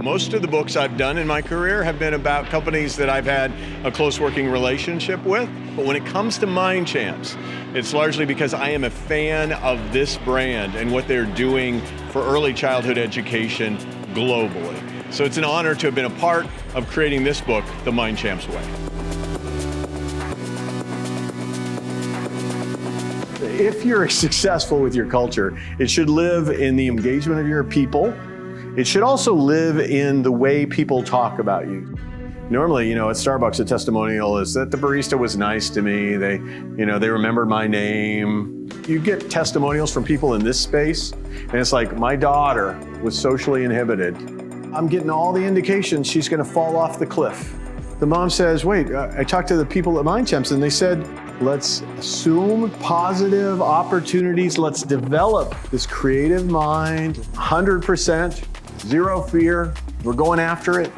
Most of the books I've done in my career have been about companies that I've had a close working relationship with. But when it comes to MindChamps, it's largely because I am a fan of this brand and what they're doing for early childhood education globally. So it's an honor to have been a part of creating this book, The MindChamps Way. If you're successful with your culture, it should live in the engagement of your people. It should also live in the way people talk about you. Normally, at Starbucks, a testimonial is that the barista was nice to me. They remembered my name. You get testimonials from people in this space, and it's like, my daughter was socially inhibited. I'm getting all the indications she's gonna fall off the cliff. The mom says, wait, I talked to the people at MindChamps and they said, let's assume positive opportunities. Let's develop this creative mind, 100%, zero fear. We're going after it.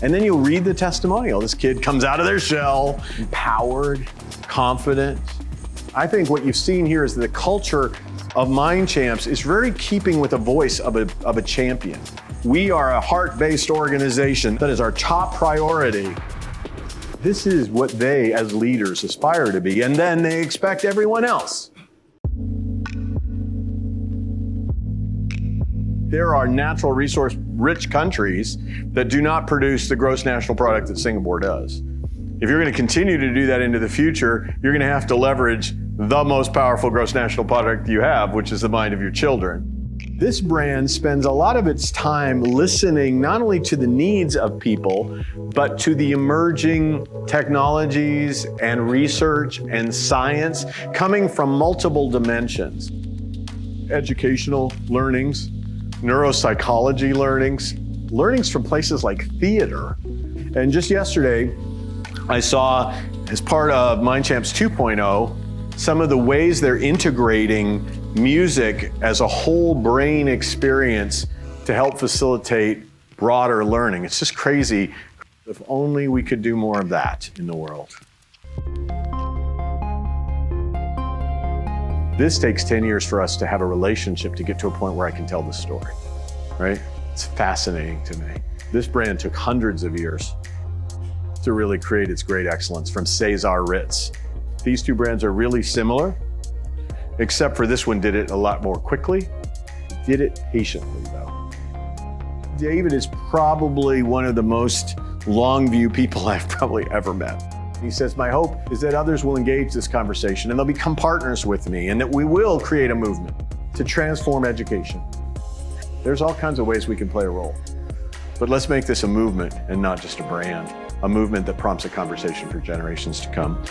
And then you'll read the testimonial. This kid comes out of their shell, empowered, confident. I think what you've seen here is that the culture of MindChamps is very keeping with the voice of a champion. We are a heart-based organization. That is our top priority. This is what they, as leaders, aspire to be, and then they expect everyone else. There are natural resource-rich countries that do not produce the gross national product that Singapore does. If you're going to continue to do that into the future, you're going to have to leverage the most powerful gross national product you have, which is the mind of your children. This brand spends a lot of its time listening not only to the needs of people, but to the emerging technologies and research and science coming from multiple dimensions. Educational learnings, neuropsychology learnings from places like theater. And just yesterday, I saw, as part of MindChamps 2.0, some of the ways they're integrating music as a whole brain experience to help facilitate broader learning. It's just crazy. If only we could do more of that in the world. This takes 10 years for us to have a relationship to get to a point where I can tell the story, right? It's fascinating to me. This brand took hundreds of years to really create its great excellence, from Cesar Ritz. These two brands are really similar, except for this one did it a lot more quickly, did it patiently though. David is probably one of the most long view people I've probably ever met. He says, my hope is that others will engage this conversation and they'll become partners with me, and that we will create a movement to transform education. There's all kinds of ways we can play a role, but let's make this a movement and not just a brand, a movement that prompts a conversation for generations to come.